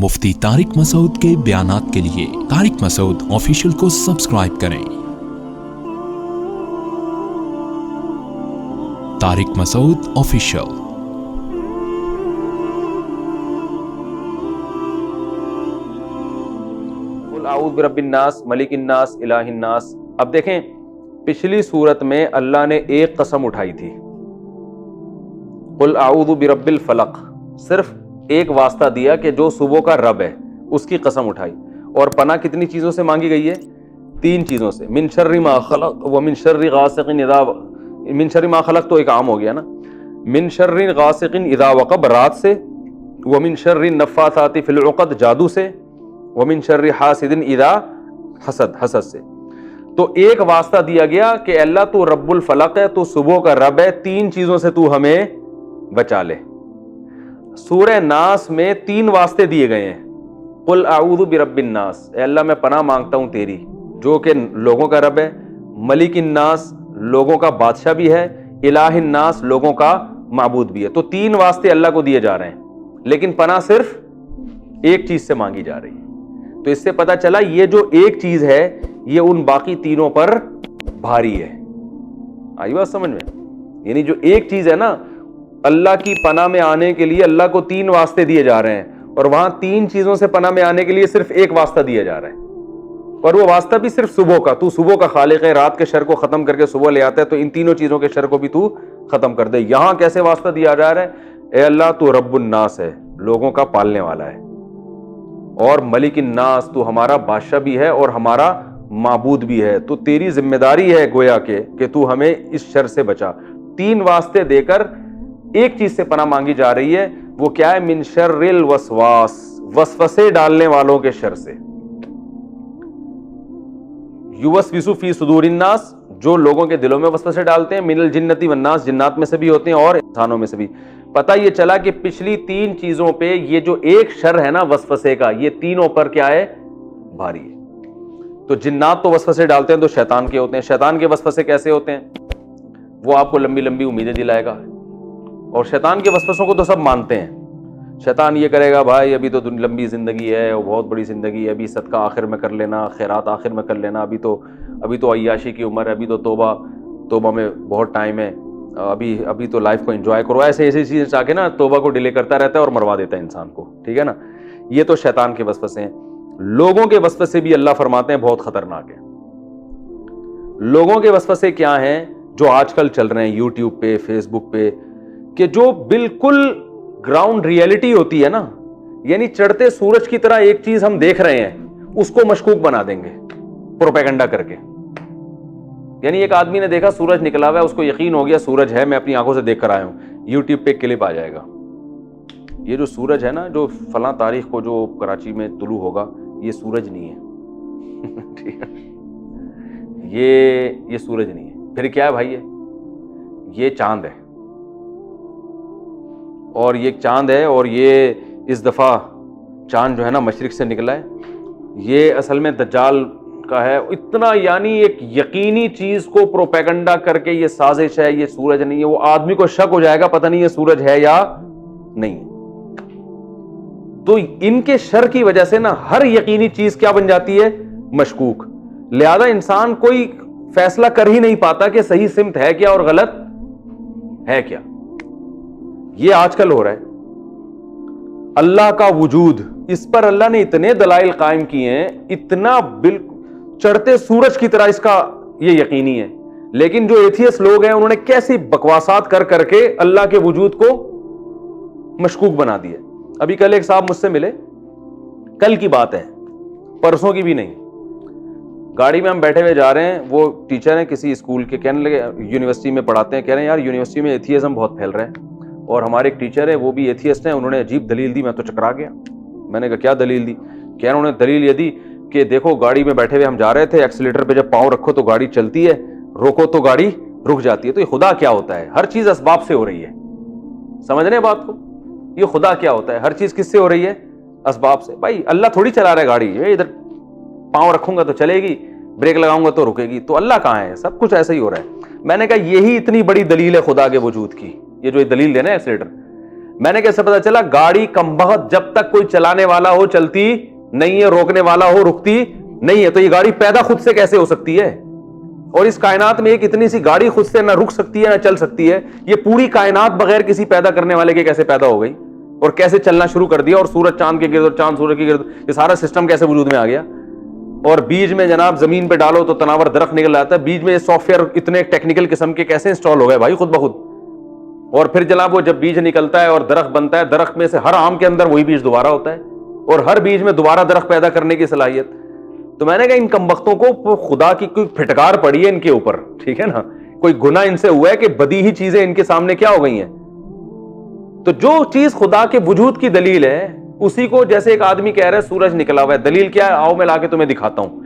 مفتی طارق مسعود کے بیانات کے لیے طارق مسعود آفیشیل کو سبسکرائب کریں۔ طارق مسعود آفیشیل۔ قل اعوذ برب الناس ملک الناس الہ الناس۔ اب دیکھیں پچھلی سورت میں اللہ نے ایک قسم اٹھائی تھی، قل اعوذ برب الفلق، صرف ایک واسطہ دیا کہ جو صبح کا رب ہے اس کی قسم اٹھائی، اور پناہ کتنی چیزوں سے مانگی گئی ہے؟ 3 چیزوں سے، من شر ما خلق ومن شر غاسق اذا، من شر ما خلق تو ایک عام ہو گیا نا، من شر غاسق اذا وقب رات سے، ومن شر النفاثات فی العقد جادو سے، ومن شر حاسد اذا حسد سے۔ تو ایک واسطہ دیا گیا کہ اللہ تو رب الفلق ہے، تو صبح کا رب ہے، 3 چیزوں سے تو ہمیں بچا لے۔ سورہ ناس میں 3 واسطے دیے گئے ہیں، قل اعوذ برب الناس، اے اللہ میں پناہ مانگتا ہوں تیری، جو کہ لوگوں کا رب ہے، ملک الناس لوگوں کا بادشاہ بھی ہے، الہ الناس لوگوں کا معبود بھی ہے۔ تو 3 واسطے اللہ کو دیے جا رہے ہیں، لیکن پناہ صرف ایک چیز سے مانگی جا رہی ہے۔ تو اس سے پتہ چلا یہ جو ایک چیز ہے یہ ان باقی تینوں پر بھاری ہے۔ آئی بات سمجھ میں؟ یعنی جو ایک چیز ہے نا، اللہ کی پناہ میں آنے کے لیے اللہ کو 3 واسطے دیے جا رہے ہیں، اور وہاں 3 چیزوں سے پناہ میں آنے کے لیے صرف ایک واسطہ دیا جا رہا ہے، اور وہ واسطہ بھی صرف صبح کا۔ تو صبح کا خالق ہے، رات کے شر کو ختم کر کے صبح لے آتا ہے، تو ان تینوں چیزوں کے شر کو بھی تو ختم کر دے۔ یہاں کیسے واسطہ دیا جا رہا ہے؟ اے اللہ تو رب الناس ہے، لوگوں کا پالنے والا ہے، اور ملک الناس تو ہمارا بادشاہ بھی ہے اور ہمارا معبود بھی ہے، تو تیری ذمہ داری ہے گویا کہ تو ہمیں اس شر سے بچا۔ 3 واسطے دے کر ایک چیز سے پناہ مانگی جا رہی ہے، وہ کیا ہے؟ من شر الوسواس، وسوسے ڈالنے والوں کے شر سے۔ یوسوس فی صدور الناس، جو لوگوں کے دلوں میں وسوسے ڈالتے ہیں، من الجنۃ والناس، جنات میں سے بھی ہوتے ہیں اور انسانوں میں سے بھی۔ پتہ یہ چلا کہ پچھلی 3 چیزوں پہ یہ جو ایک شر ہے نا وسوسے کا، یہ تینوں پر کیا ہے؟ بھاری ہے۔ تو جنات تو وسوسے ڈالتے ہیں تو شیطان کے ہوتے ہیں۔ شیطان کے وسوسے کیسے ہوتے ہیں؟ وہ آپ کو لمبی لمبی امیدیں دلائے گا، اور شیطان کے وسوسوں کو تو سب مانتے ہیں۔ شیطان یہ کرے گا، بھائی ابھی تو لمبی زندگی ہے اور بہت بڑی زندگی ہے، ابھی صدقہ آخر میں کر لینا، خیرات آخر میں کر لینا، ابھی تو عیاشی کی عمر ہے، ابھی تو توبہ میں بہت ٹائم ہے، ابھی تو لائف کو انجوائے کرو، ایسی چیزیں چاہ کے نا توبہ کو ڈیلے کرتا رہتا ہے اور مروا دیتا ہے انسان کو، ٹھیک ہے نا؟ یہ تو شیطان کے وسوسے ہیں۔ لوگوں کے وسوسے بھی اللہ فرماتے ہیں بہت خطرناک ہیں۔ لوگوں کے وسوسے کیا ہیں؟ جو آج کل چل رہے ہیں یوٹیوب پہ، فیس بک پہ، کہ جو بالکل گراؤنڈ ریئلٹی ہوتی ہے نا، یعنی چڑھتے سورج کی طرح ایک چیز ہم دیکھ رہے ہیں، اس کو مشکوک بنا دیں گے پروپیگنڈا کر کے۔ یعنی ایک آدمی نے دیکھا سورج نکلا ہوا ہے، اس کو یقین ہو گیا سورج ہے، میں اپنی آنکھوں سے دیکھ کر آیا ہوں، یوٹیوب پہ کلپ آ جائے گا، یہ جو سورج ہے نا، جو فلاں تاریخ کو جو کراچی میں طلوع ہوگا، یہ سورج نہیں ہے، ٹھیک ہے؟ یہ سورج نہیں ہے، پھر کیا ہے بھائی؟ یہ چاند ہے، اور یہ چاند ہے، اور یہ اس دفعہ چاند جو ہے نا مشرق سے نکلا ہے، یہ اصل میں دجال کا ہے۔ اتنا یعنی ایک یقینی چیز کو پروپیگنڈا کر کے یہ سازش ہے، یہ سورج نہیں ہے، وہ آدمی کو شک ہو جائے گا پتہ نہیں یہ سورج ہے یا نہیں۔ تو ان کے شر کی وجہ سے نا ہر یقینی چیز کیا بن جاتی ہے؟ مشکوک۔ لہذا انسان کوئی فیصلہ کر ہی نہیں پاتا کہ صحیح سمت ہے کیا اور غلط ہے کیا۔ یہ آج کل ہو رہا ہے۔ اللہ کا وجود، اس پر اللہ نے اتنے دلائل قائم کیے ہیں، اتنا چڑھتے سورج کی طرح اس کا یہ یقینی ہے، لیکن جو ایتھیسٹ لوگ ہیں انہوں نے کیسی بکواسات کر کے اللہ کے وجود کو مشکوک بنا دیا۔ ابھی کل ایک صاحب مجھ سے ملے، کل کی بات ہے، پرسوں کی بھی نہیں، گاڑی میں ہم بیٹھے ہوئے جا رہے ہیں، وہ ٹیچر ہیں کسی اسکول کے، کہنے لگے یونیورسٹی میں پڑھاتے ہیں، کہہ رہے ہیں یار یونیورسٹی میں ایتھیزم بہت پھیل رہا ہے، اور ہمارے ایک ٹیچر ہے وہ بھی ایتھیسٹ ہیں، انہوں نے عجیب دلیل دی، میں تو چکرا گیا۔ میں نے کہا کیا دلیل دی؟ کہہ رہے انہوں نے دلیل یہ دی کہ دیکھو گاڑی میں بیٹھے ہوئے ہم جا رہے تھے، ایکسیلیٹر پہ جب پاؤں رکھو تو گاڑی چلتی ہے، روکو تو گاڑی رک جاتی ہے، تو یہ خدا کیا ہوتا ہے؟ ہر چیز اسباب سے ہو رہی ہے، سمجھ رہے ہیں بات کو؟ یہ خدا کیا ہوتا ہے؟ ہر چیز کس سے ہو رہی ہے؟ اسباب سے۔ بھائی اللہ تھوڑی چلا رہا ہے گاڑی، ادھر پاؤں رکھوں گا تو چلے گی، بریک لگاؤں گا تو رکے گی، تو اللہ کہاں ہے؟ سب کچھ ایسا ہی ہو رہا ہے۔ میں نے کہا یہی اتنی بڑی دلیل ہے خدا کے وجود کی، یہ جو دلیل دینا ہے ایکسیلیٹر، میں نے کیسے پتا چلا؟ گاڑی کمبخت جب تک کوئی چلانے والا ہو چلتی نہیں ہے، روکنے والا ہو رکتی نہیں ہے. تو یہ گاڑی پیدا خود سے کیسے ہو سکتی ہے؟ اور اس کائنات میں ایک اتنی سی گاڑی خود سے نہ رک سکتی ہے نہ چل سکتی ہے. یہ پوری کائنات بغیر کسی پیدا کرنے والے کے کیسے پیدا ہو گئی اور کیسے چلنا شروع کر دیا؟ اور سورج چاند کے گرد اور چاند سورج کے گرد، یہ سارا سسٹم کیسے وجود میں آ گیا؟ اور بیج میں جناب زمین پہ ڈالو تو تناور درخت نکل آتا ہے. بیج میں یہ سافٹ ویئر اتنے ٹیکنیکل قسم کے کیسے انسٹال ہو گئے بھائی خود بخود؟ اور پھر جناب وہ جب بیج نکلتا ہے اور درخت بنتا ہے، درخت میں سے ہر آم کے اندر وہی بیج دوبارہ ہوتا ہے اور ہر بیج میں دوبارہ درخت پیدا کرنے کی صلاحیت. تو میں نے کہا ان کمبختوں کو خدا کی کوئی پھٹکار پڑی ہے ان کے اوپر، ٹھیک ہے نا، کوئی گناہ ان سے ہوا ہے کہ بدیہی چیزیں ان کے سامنے کیا ہو گئی ہیں. تو جو چیز خدا کے وجود کی دلیل ہے اسی کو، جیسے ایک آدمی کہہ رہا ہے سورج نکلا ہوا ہے، دلیل کیا ہے؟ آؤ میں لا کے تمہیں دکھاتا ہوں.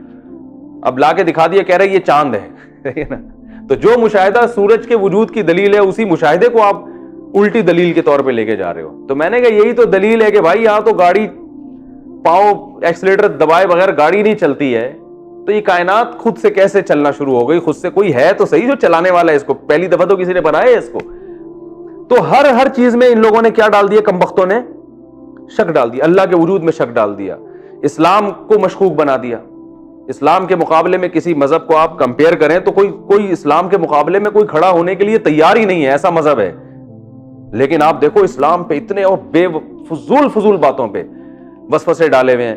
اب لا کے دکھا دیا، کہہ رہا ہے یہ چاند ہے نا. تو جو مشاہدہ سورج کے وجود کی دلیل ہے اسی مشاہدے کو آپ الٹی دلیل کے طور پہ لے کے جا رہے ہو. تو میں نے کہا یہی تو دلیل ہے کہ بھائی یہاں تو گاڑی پاؤں ایکسیلیٹر دبائے بغیر گاڑی نہیں چلتی ہے. تو یہ کائنات خود سے کیسے چلنا شروع ہو گئی؟ خود سے کوئی ہے تو صحیح جو چلانے والا ہے اس کو. پہلی دفعہ تو کسی نے بنایا ہے اس کو. تو ہر چیز میں ان لوگوں نے کیا ڈال دیا؟ کمبختوں نے شک ڈال دیا، اللہ کے وجود میں شک ڈال دیا، اسلام کو مشکوک بنا دیا. اسلام کے مقابلے میں کسی مذہب کو آپ کمپیئر کریں تو کوئی اسلام کے مقابلے میں کوئی کھڑا ہونے کے لیے تیار ہی نہیں ہے، ایسا مذہب ہے. لیکن آپ دیکھو اسلام پہ اتنے اور بے فضول باتوں پہ وسوسے ڈالے ہوئے ہیں.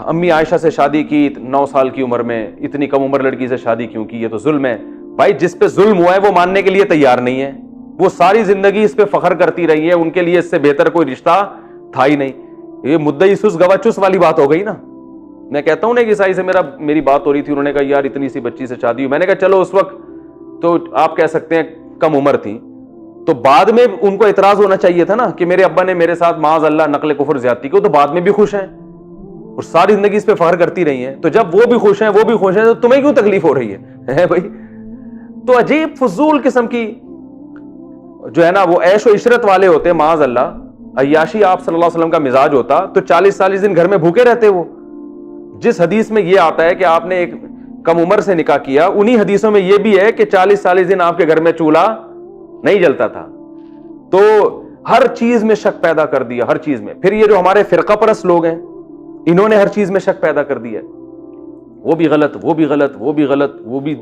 امی عائشہ سے شادی کی 9 سال کی عمر میں، اتنی کم عمر لڑکی سے شادی کیوں کی؟ یہ تو ظلم ہے. بھائی جس پہ ظلم ہوا ہے وہ ماننے کے لیے تیار نہیں ہے، وہ ساری زندگی اس پہ فخر کرتی رہی ہے، ان کے لیے اس سے بہتر کوئی رشتہ تھا ہی نہیں. یہ مدعی سس گواہ چس والی بات ہو گئی نا. میں کہتا ہوں نا کہ عیسائی سے میری بات ہو رہی تھی، انہوں نے کہا یار اتنی سی بچی سے شادی ہوئی. میں نے کہا چلو اس وقت تو آپ کہہ سکتے ہیں کم عمر تھی، تو بعد میں ان کو اعتراض ہونا چاہیے تھا نا کہ میرے ابا نے میرے ساتھ معاذ اللہ نقل کفر زیادتی کی. تو بعد میں بھی خوش ہیں اور ساری زندگی اس پہ فخر کرتی رہی ہیں. تو جب وہ بھی خوش ہیں تو تمہیں کیوں تکلیف ہو رہی ہے بھائی؟ تو عجیب فضول قسم کی جو ہے نا وہ عیش و عشرت والے ہوتے ہیں معاذ اللہ. عیاشی آپ صلی اللہ علیہ وسلم کا مزاج ہوتا تو 40 دن گھر میں بھوکے رہتے. وہ جس حدیث میں یہ آتا ہے کہ آپ نے ایک کم عمر سے نکاح کیا، انہی حدیثوں میں یہ بھی ہے کہ 40 دن آپ کے گھر میں چولہا نہیں جلتا تھا. تو ہر چیز میں شک پیدا کر دیا، ہر چیز میں. پھر یہ جو ہمارے فرقہ پرست لوگ ہیں انہوں نے ہر چیز میں شک پیدا کر دیا. وہ بھی غلط، وہ بھی غلط، وہ بھی غلط، وہ بھی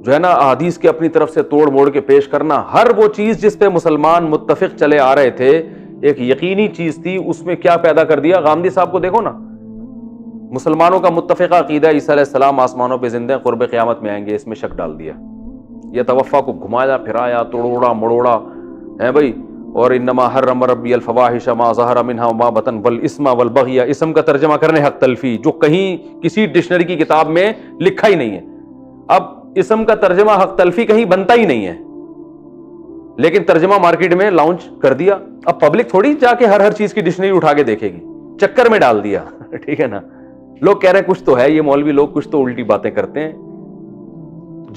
جو ہے نا احادیث کے اپنی طرف سے توڑ موڑ کے پیش کرنا. ہر وہ چیز جس پہ مسلمان متفق چلے آ رہے تھے، ایک یقینی چیز تھی، اس میں کیا پیدا کر دیا. غامدی صاحب کو دیکھو نا، مسلمانوں کا متفقہ عقیدہ عیسیٰ علیہ السلام آسمانوں پہ زندہ ہیں، قرب قیامت میں آئیں گے، اس میں شک ڈال دیا. یہ توفا کو گھمایا پھرایا توڑوڑا مڑوڑا ہے بھائی. اور انما حرم ربی الفواحش ما ظہر منہا وما بطن والاسم والبغی، اسم کا ترجمہ کرنے حق تلفی، جو کہیں کسی ڈکشنری کی کتاب میں لکھا ہی نہیں ہے. اب اسم کا ترجمہ حق تلفی کہیں بنتا ہی نہیں ہے، لیکن ترجمہ مارکیٹ میں لانچ کر دیا. اب پبلک تھوڑی جا کے ہر چیز کی ڈکشنری اٹھا کے دیکھے گی، چکر میں ڈال دیا. ٹھیک ہے نا. لوگ کہہ رہے ہیں کچھ تو ہے، یہ مولوی لوگ کچھ تو الٹی باتیں کرتے ہیں.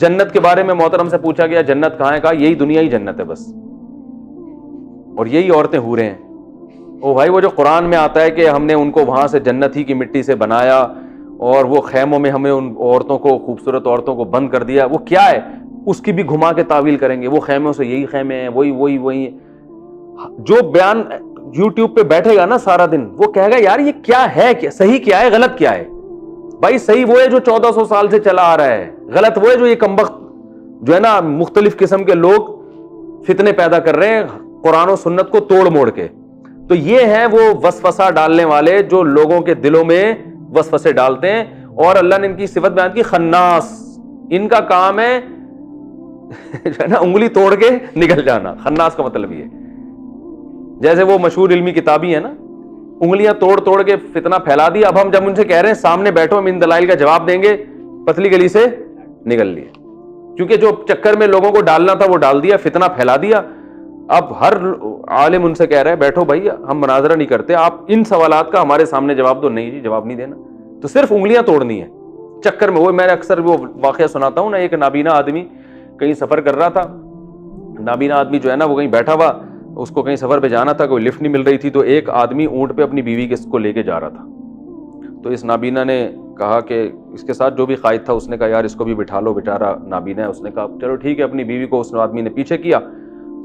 جنت کے بارے میں محترم سے پوچھا گیا جنت کہاں ہے؟ کہا یہی دنیا ہی جنت ہے بس، اور یہی عورتیں حوریں ہیں. او بھائی وہ جو قرآن میں آتا ہے کہ ہم نے ان کو وہاں سے جنت ہی کی مٹی سے بنایا اور وہ خیموں میں ہمیں ان عورتوں کو، خوبصورت عورتوں کو بند کر دیا، وہ کیا ہے؟ اس کی بھی گھما کے تعویل کریں گے. وہ خیموں سے یہی خیمے ہیں، وہی جو بیان یوٹیوب پہ بیٹھے گا نا سارا دن، وہ کہے گا یار یہ کیا ہے، کیا صحیح کیا ہے، غلط کیا ہے. بھائی صحیح وہ ہے جو 1400 سال سے چلا آ رہا ہے، غلط وہ ہے جو یہ کمبخت جو ہے نا مختلف قسم کے لوگ فتنے پیدا کر رہے ہیں قرآن و سنت کو توڑ موڑ کے. تو یہ ہیں وہ وسوسہ ڈالنے والے جو لوگوں کے دلوں میں وسوسے ڈالتے ہیں. اور اللہ نے ان کی صفت بیان کی خناس. ان کا کام ہے جو ہے نا انگلی توڑ کے نکل جانا. خناس کا مطلب یہ جیسے وہ مشہور علمی کتابی ہے نا، انگلیاں توڑ توڑ کے فتنہ پھیلا دیا. اب ہم جب ان سے کہہ رہے ہیں سامنے بیٹھو ہم ان دلائل کا جواب دیں گے، پتلی گلی سے نکل لیے، کیونکہ جو چکر میں لوگوں کو ڈالنا تھا وہ ڈال دیا، فتنہ پھیلا دیا. اب ہر عالم ان سے کہہ رہا ہے بیٹھو بھائی ہم مناظرہ نہیں کرتے، آپ ان سوالات کا ہمارے سامنے جواب دو. نہیں جی جواب نہیں دینا، تو صرف انگلیاں توڑنی ہے چکر میں. وہ میں اکثر وہ واقعہ سناتا ہوں نا، ایک نابینا آدمی کہیں سفر کر رہا تھا. نابینا آدمی جو ہے نا وہ کہیں بیٹھا ہوا، اس کو کہیں سفر پہ جانا تھا، کوئی لفٹ نہیں مل رہی تھی، تو ایک آدمی اونٹ پہ اپنی بیوی کو لے کے جا رہا تھا. تو اس نابینا نے کہا کہ اس کے ساتھ جو بھی قائد تھا اس نے کہا یار اس کو بھی بٹھا لو، بیچارہ نابینا ہے. اس نے کہا چلو ٹھیک ہے. اپنی بیوی کو اس آدمی نے پیچھے کیا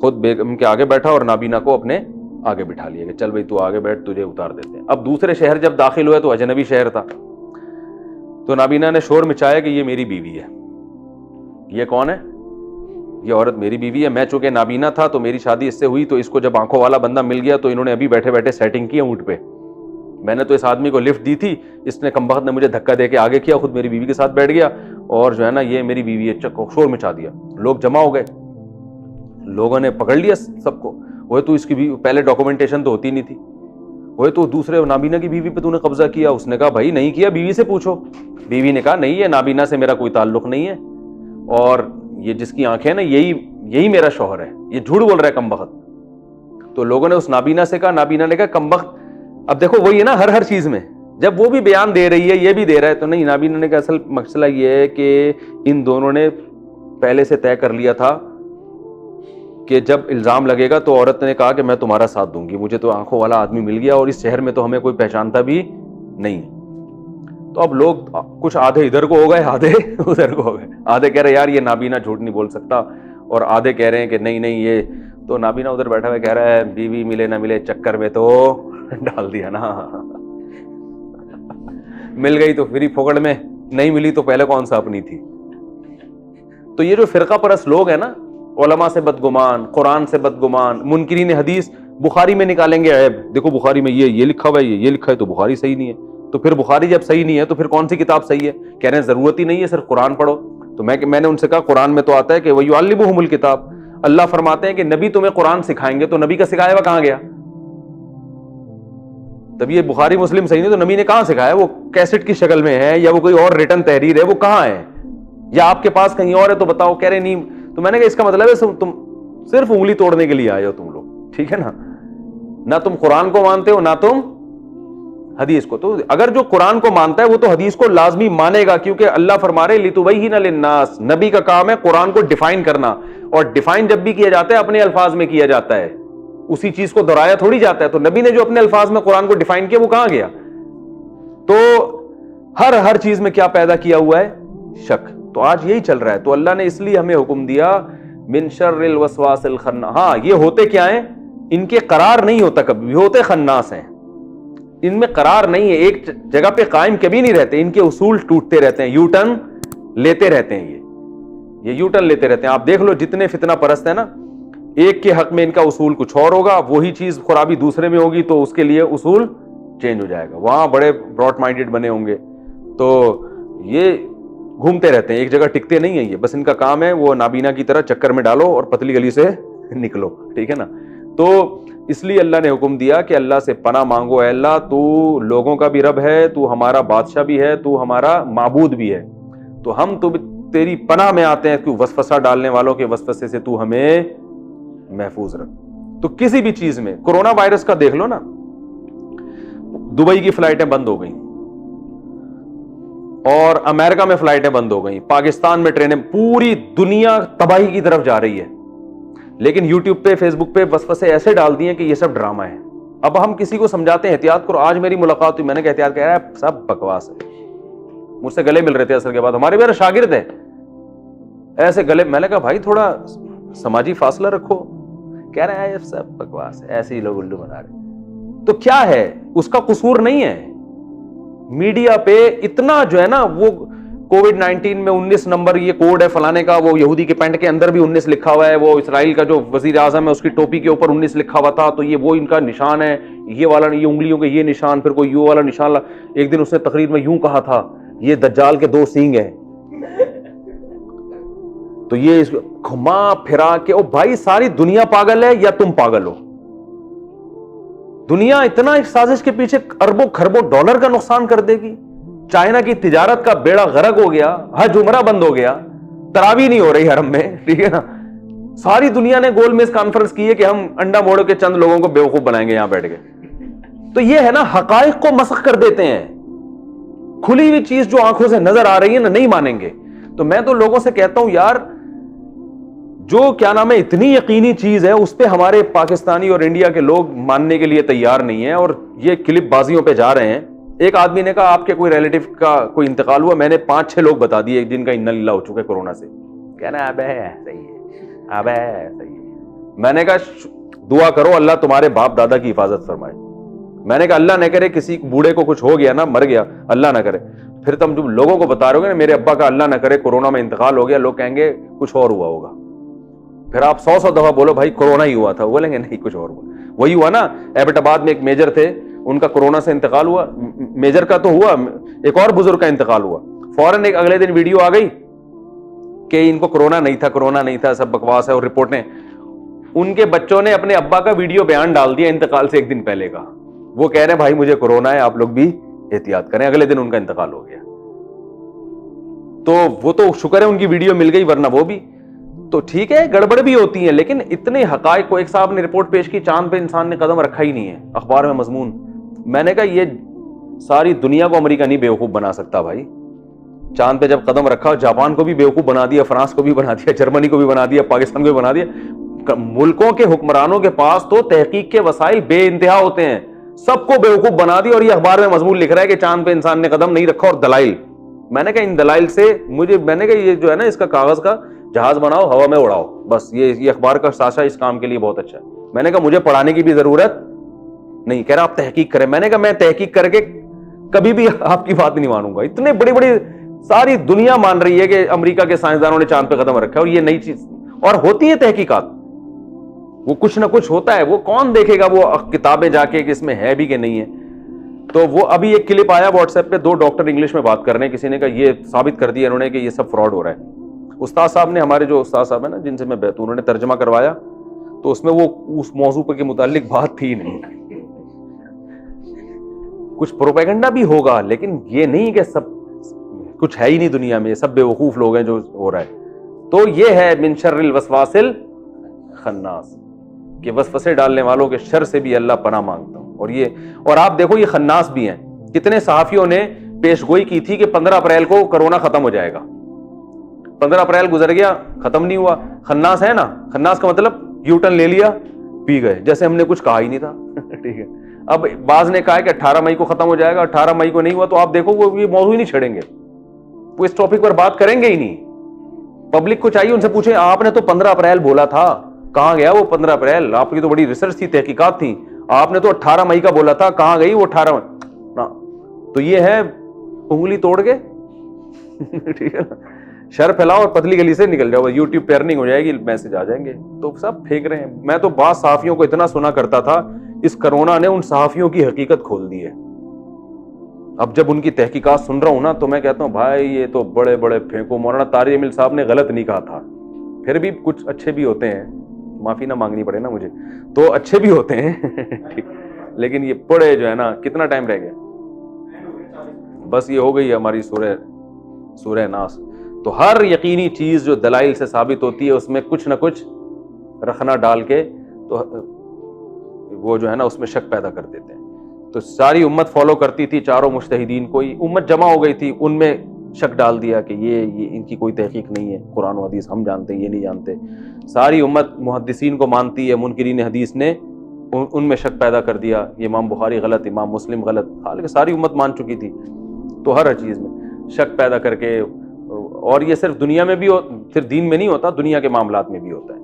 خود بیگم کے آگے بیٹھا اور نابینا کو اپنے آگے بٹھا لیا کہ چل بھائی تو آگے بیٹھ, تجھے اتار دیتے ہیں. اب دوسرے شہر جب داخل ہوئے تو اجنبی شہر تھا, تو نابینا نے شور مچایا کہ یہ میری بیوی ہے. یہ کون ہے؟ یہ عورت میری بیوی ہے. میں چونکہ نابینا تھا تو میری شادی اس سے ہوئی, تو اس کو جب آنکھوں والا بندہ مل گیا تو انہوں نے ابھی بیٹھے بیٹھے سیٹنگ کی اونٹ پہ. میں نے تو اس آدمی کو لفٹ دی تھی, اس نے کمبخت نے مجھے دھکا دے کے آگے کیا, خود میری بیوی کے ساتھ بیٹھ گیا اور جو ہے نا یہ میری بیوی ہے, شور مچا دیا. لوگ جمع ہو گئے, لوگوں نے پکڑ لیا سب کو. وہ تو اس کی بیوی, پہلے ڈاکومنٹیشن تو ہوتی نہیں تھی, وہ تو دوسرے نابینا کی بیوی پہ تو نے قبضہ کیا. اس نے کہا بھائی نہیں کیا, بیوی سے پوچھو. بیوی نے کہا نہیں, یہ نابینا سے میرا کوئی تعلق نہیں ہے, اور یہ جس کی آنکھیں نا یہی میرا شوہر ہے, یہ جھوٹ بول رہا ہے کمبخت. تو لوگوں نے اس نابینا سے کہا, نابینا نے کہا کمبخت. اب دیکھو وہی ہے نا ہر چیز میں, جب وہ بھی بیان دے رہی ہے یہ بھی دے رہا ہے, تو نہیں. نابینا نے کہا اصل مسئلہ یہ ہے کہ ان دونوں نے پہلے سے طے کر لیا تھا کہ جب الزام لگے گا تو عورت نے کہا کہ میں تمہارا ساتھ دوں گی, مجھے تو آنکھوں والا آدمی مل گیا اور اس شہر میں تو ہمیں کوئی پہچانتا بھی نہیں. تو اب لوگ کچھ آدھے ادھر کو ہو گئے, آدھے ادھر کو ہو گئے. آدھے کہہ رہے یار یہ نابینا جھوٹ نہیں بول سکتا, اور آدھے کہہ رہے ہیں کہ نہیں یہ تو. نابینا ادھر بیٹھا ہوا کہہ رہا ہے بیوی ملے نہ ملے چکر میں تو ڈال دیا نا, مل گئی تو فری پھوکڑ میں, نہیں ملی تو پہلے کون سا اپنی تھی. تو یہ جو فرقہ پرست لوگ ہیں نا, علماء سے بدگمان, قرآن سے بدگمان, منکرین حدیث, بخاری میں نکالیں گے عیب, دیکھو بخاری میں یہ لکھا ہوا ہے, یہ لکھا ہے, تو بخاری صحیح نہیں ہے. تو پھر بخاری جب صحیح نہیں ہے تو پھر کون سی کتاب صحیح ہے؟ کہہ رہے ہیں ضرورت ہی نہیں ہے, صرف قرآن پڑھو. تو میں نے ان سے کہا قرآن میں تو آتا ہے کہ وَيُعَلِّمُهُمُ الْكِتَابَ, اللہ فرماتے ہیں کہ نبی تمہیں قرآن سکھائیں گے, تو نبی کا سکھایا ہوا کہاں گیا؟ تب یہ بخاری مسلم صحیح نہیں تو نبی نے کہاں سکھایا؟ وہ کیسٹ کی شکل میں ہے یا وہ کوئی اور ریٹن تحریر ہے, وہ کہاں ہے؟ یا آپ کے پاس کہیں اور ہے تو بتاؤ. کہہ رہے نہیں. تو میں نے کہا اس کا مطلب ہے تم صرف انگلی توڑنے کے لیے آئے ہو تم لوگ, ٹھیک ہے نا, نہ تم قرآن کو مانتے ہو نہ تم حدیث کو. تو اگر جو قرآن کو مانتا ہے وہ تو حدیث کو لازمی مانے گا, کیونکہ اللہ فرما رہے لِتُبَيِّنَ لِلنَّاسِ, نبی کا کام ہے قرآن کو ڈیفائن کرنا, اور ڈیفائن جب بھی کیا جاتا ہے اپنے الفاظ میں کیا جاتا ہے, اسی چیز کو دہرایا تھوڑی جاتا ہے. تو نبی نے جو اپنے الفاظ میں قرآن کو ڈیفائن کیا وہ کہاں گیا؟ تو ہر چیز میں کیا پیدا کیا ہوا ہے؟ شک. تو آج یہی چل رہا ہے. تو اللہ نے اس لیے ہمیں حکم دیا من شر الوسواس الخناس. ہاں یہ ہوتے کیا ہیں؟ ان کے قرار نہیں ہوتا کبھی بھی, ہوتے خناس ہیں, ان میں قرار نہیں ہے, ایک جگہ پہ قائم کبھی نہیں رہتے, ان کے اصول ٹوٹتے رہتے ہیں, یو ٹرن لیتے رہتے ہیں, یہ یو ٹرن لیتے رہتے ہیں. آپ دیکھ لو جتنے فتنہ پرست ہیں نا, ایک کے حق میں ان کا اصول کچھ اور ہوگا, وہی چیز خرابی دوسرے میں ہوگی تو اس کے لیے اصول چینج ہو جائے گا. وہاں بڑے براڈ مائنڈڈ بنے ہوں گے, تو یہ گھومتے رہتے ہیں, ایک جگہ ٹکتے نہیں ہیں. یہ بس ان کا کام ہے وہ نابینا کی طرح چکر میں ڈالو اور پتلی گلی سے نکلو, ٹھیک ہے نا. تو اس لیے اللہ نے حکم دیا کہ اللہ سے پناہ مانگو, اے اللہ تو لوگوں کا بھی رب ہے, تو ہمارا بادشاہ بھی ہے, تو ہمارا معبود بھی ہے, تو ہم تو تیری پناہ میں آتے ہیں کہ وسوسہ ڈالنے والوں کے وسوسے سے تو ہمیں محفوظ رکھ. تو کسی بھی چیز میں, کورونا وائرس کا دیکھ لو نا, دبئی کی فلائٹیں بند ہو گئیں اور امریکہ میں فلائٹیں بند ہو گئیں, پاکستان میں ٹرینیں, پوری دنیا تباہی کی طرف جا رہی ہے. لیکن یوٹیوب پہ فیس بک پہ وسوسے ایسے ڈال دیے کہ یہ سب ڈرامہ ہے. اب ہم کسی کو سمجھاتے ہیں احتیاط کرو. آج میری ملاقات ہوئی, میں نے کہا احتیاط, کہہ رہا ہے سب بکواس ہے. مجھ سے گلے مل رہے تھے اثر کے بعد, ہمارے میرے شاگرد ہیں ایسے گلے. میں نے کہا بھائی تھوڑا سماجی فاصلہ رکھو. کہہ رہے ہیں سب بکواس ہے, ایسے ہی لوگ الو بنا رہے. تو کیا ہے, اس کا قصور نہیں ہے. میڈیا پہ اتنا جو ہے نا, وہ کووڈ 19 میں 19 نمبر یہ کوڈ ہے فلانے کا, وہ یہودی کے پینٹ کے اندر بھی 19 لکھا ہوا ہے, وہ اسرائیل کا جو وزیر اعظم ہے اس کی ٹوپی کے اوپر 19 لکھا ہوا تھا, تو یہ وہ ان کا نشان ہے, یہ والا, یہ انگلیوں کے یہ نشان, پھر کوئی یوں والا نشان. ایک دن اس نے تقریر میں یوں کہا تھا, یہ دجال کے 2 سینگ ہیں. تو یہ گھما پھرا کے, او بھائی ساری دنیا پاگل ہے یا تم پاگل ہو؟ دنیا اتنا ایک سازش کے پیچھے اربوں کھربوں ڈالر کا نقصان کر دے گی. چائنا کی تجارت کا بیڑا غرق ہو گیا, حج عمرہ بند ہو گیا, تراویح نہیں ہو رہی حرم میں, ٹھیک ہے نا. ساری دنیا نے گول میز کانفرنس کی ہے کہ ہم انڈا موڑ کے چند لوگوں کو بیوقوف بنائیں گے یہاں بیٹھ کے. تو یہ ہے نا, حقائق کو مسخ کر دیتے ہیں. کھلی ہوئی چیز جو آنکھوں سے نظر آ رہی ہے نا, نہیں مانیں گے. تو میں تو لوگوں سے کہتا ہوں یار, جو کیا نام ہے اتنی یقینی چیز ہے اس پہ ہمارے پاکستانی اور انڈیا کے لوگ ماننے کے لیے تیار نہیں ہیں, اور یہ کلپ بازیوں پہ جا رہے ہیں. ایک آدمی نے کہا آپ کے کوئی ریلیٹو کا کوئی انتقال ہوا, میں نے 5-6 لوگ بتا دیے ایک دن کا انا للہ ہو چکے کورونا سے. کہنا اب ہے صحیح ہے, اب ہے صحیح ہے. میں نے کہا دعا کرو اللہ تمہارے باپ دادا کی حفاظت فرمائے. میں نے کہا اللہ نہ کرے کسی بوڑھے کو کچھ ہو گیا نا, مر گیا, اللہ نہ کرے. پھر تم جب لوگوں کو بتا رہے ہو گے نا میرے ابا کا اللہ نہ کرے کورونا میں انتقال ہو گیا, لوگ کہیں گے کچھ اور ہوا ہوگا. پھر آپ 100 دفعہ بولو بھائی کورونا ہی ہوا تھا, بولیں گے نہیں کچھ اور ہوا. وہی ہوا نا, ایبٹ آباد میں ایک میجر تھے, ان کا کورونا سے انتقال ہوا. میجر کا تو ہوا, ایک اور بزرگ کا انتقال ہوا. فوراً ایک اگلے دن ویڈیو آ گئی کہ ان کو کورونا نہیں تھا, کورونا نہیں تھا, سب بکواس ہے, اور رپورٹیں. ان کے بچوں نے اپنے ابا کا ویڈیو بیان ڈال دیا انتقال سے ایک دن پہلے کا. وہ کہہ رہے ہیں بھائی مجھے کورونا ہے, آپ لوگ بھی احتیاط کریں. اگلے دن ان کا انتقال ہو گیا. تو وہ تو شکر ہے ان کی ویڈیو مل گئی, ورنہ وہ بھی تو ٹھیک ہے, گڑبڑ بھی ہوتی ہیں, لیکن اتنے حقائق کو. ایک صاحب نے رپورٹ پیش کی چاند پہ انسان نے قدم رکھا ہی نہیں ہے, اخبار میں مضمون. میں نے کہا یہ ساری دنیا کو امریکہ نہیں بیوقوف بنا سکتا بھائی. چاند پہ جب قدم رکھا, جاپان کو بھی بیوقوف بنا دیا, فرانس کو بھی بنا دیا, جرمنی کو بھی بنا دیا, پاکستان کو بھی بنا دیا. ملکوں کے حکمرانوں کے پاس تو تحقیق کے وسائل بے انتہا ہوتے ہیں, سب کو بیوقوف بنا دیا, اور یہ اخبار میں مضمون لکھ رہا ہے کہ چاند پہ انسان نے قدم نہیں رکھا, اور دلائل. میں نے کہا ان دلائل سے میں نے کہا یہ جو ہے نا اس کا کاغذ کا جہاز بناؤ, ہوا میں اڑاؤ, بس یہ اخبار کا ساشا اس کام کے لیے بہت اچھا ہے. میں نے کہا مجھے پڑھانے کی بھی ضرورت نہیں. کہہ رہا آپ تحقیق کریں. میں نے کہا میں تحقیق کر کے کبھی بھی آپ کی بات نہیں مانوں گا. اتنے بڑی بڑی ساری دنیا مان رہی ہے کہ امریکہ کے سائنسدانوں نے چاند پہ قدم رکھا ہے, اور یہ نئی چیز, اور ہوتی ہے تحقیقات, وہ کچھ نہ کچھ ہوتا ہے. وہ کون دیکھے گا وہ کتابیں جا کے کہ اس میں ہے بھی کہ نہیں ہے. تو وہ ابھی ایک کلپ آیا واٹس ایپ پہ, 2 ڈاکٹر انگلش میں بات کر رہے ہیں, کسی نے کہا یہ ثابت کر دیا انہوں نے کہ یہ سب فراڈ ہو رہا ہے. استاد صاحب نے, ہمارے جو استاد صاحب ہیں نا جن سے میں بیت, انہوں نے ترجمہ کروایا, تو اس میں وہ اس موضوع کے متعلق بات تھی نہیں. کچھ پروپیگنڈا بھی ہوگا, لیکن یہ نہیں کہ سب کچھ ہے ہی نہیں دنیا میں, سب بے وقوف لوگ ہیں جو ہو رہا ہے. تو یہ ہے من شر الوسواس الخناس, کہ وسوسے ڈالنے والوں کے شر سے بھی اللہ پناہ مانگتا ہوں. اور آپ دیکھو یہ خناس بھی ہیں. کتنے صحافیوں نے پیشگوئی کی تھی کہ 15 اپریل کو کرونا ختم ہو جائے گا. 15 اپریل گزر گیا, ختم نہیں ہوا. خناس ہے نا, خناس کا مطلب یو ٹرن لے لیا, پی گئے, جیسے ہم نے کچھ کہا ہی نہیں تھا. ٹھیک ہے, اب بعض نے کہا کہ 18 مئی کو ختم ہو جائے گا, 18 مئی کو نہیں ہوا, تو آپ دیکھو وہ یہ موضوع ہی نہیں چھڑیں گے, وہ اس ٹاپک پر بات کریں گے ہی نہیں. پبلک کو چاہیے ان سے پوچھیں آپ نے تو 15 اپریل بولا تھا, کہاں گیا وہ 15 اپریل؟ آپ کی تو بڑی ریسرچ تھی, تحقیقات تھی, آپ نے تو 18 مئی کا بولا تھا, کہاں گئی وہ 18 مئی؟ تو یہ ہے انگلی توڑ کے ٹھیک ہے نا, شر پھیلاؤ اور پتلی گلی سے نکل جاؤ, یوٹیوب پہ ارننگ ہو جائے گی, میسج آ جائیں گے. تو سب پھینک رہے ہیں. میں تو بعض صحافیوں کو اتنا سنا کرتا تھا, اس کرونا نے ان صحافیوں کی حقیقت کھول دی ہے. اب جب ان کی تحقیقات سن رہا ہوں نا, تو میں کہتا ہوں بھائی یہ تو بڑے بڑے پھینکو. مولانا طارق جمیل صاحب نے غلط نہیں کہا تھا, پھر بھی کچھ اچھے بھی ہوتے ہیں, معافی نہ مانگنی پڑے نا مجھے, تو اچھے بھی ہوتے ہیں لیکن یہ بڑے جو ہے نا. کتنا ٹائم رہ گیا؟ بس یہ ہو گئی ہماری سورہ ناس. تو ہر یقینی چیز جو دلائل سے ثابت ہوتی ہے اس میں کچھ نہ کچھ رکھنا ڈال کے تو وہ جو ہے نا اس میں شک پیدا کر دیتے ہیں. تو ساری امت فالو کرتی تھی, چاروں مجتہدین کو, امت جمع ہو گئی تھی, ان میں شک ڈال دیا کہ یہ ان کی کوئی تحقیق نہیں ہے, قرآن و حدیث ہم جانتے ہیں, یہ نہیں جانتے. ساری امت محدثین کو مانتی ہے, منکرین حدیث نے ان میں شک پیدا کر دیا, یہ امام بخاری غلط, امام مسلم غلط, حالانکہ ساری امت مان چکی تھی. تو ہر چیز میں شک پیدا کر کے, اور یہ صرف دنیا میں بھی صرف دین میں نہیں ہوتا, دنیا کے معاملات میں بھی ہوتا ہے.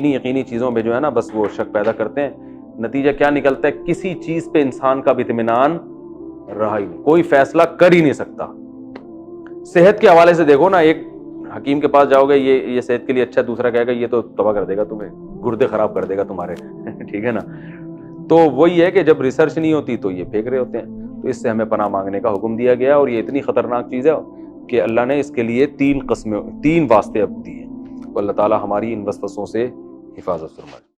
یقینی چیزوں پہ جو ہے نا بس وہ شک پیدا کرتے ہیں. نتیجہ کیا نکلتا ہے؟ کسی چیز پہ انسان کا بھی اطمینان رہا ہی نہیں, کوئی فیصلہ کر ہی نہیں سکتا. صحت کے حوالے سے دیکھو نا, ایک حکیم کے پاس جاؤ گے, یہ صحت کے لیے اچھا, دوسرا کہے گا یہ تو تباہ کر دے گا تمہیں, گردے خراب کر دے گا تمہارے ٹھیک ہے نا. تو وہی ہے کہ جب ریسرچ نہیں ہوتی تو یہ پھینک رہے ہوتے ہیں. تو اس سے ہمیں پناہ مانگنے کا حکم دیا گیا, اور یہ اتنی خطرناک چیز ہے کہ اللہ نے اس کے لیے 3 واسطے اب دیے. تو اللہ تعالیٰ ہماری ان وسوسوں سے حفاظت فرمائے.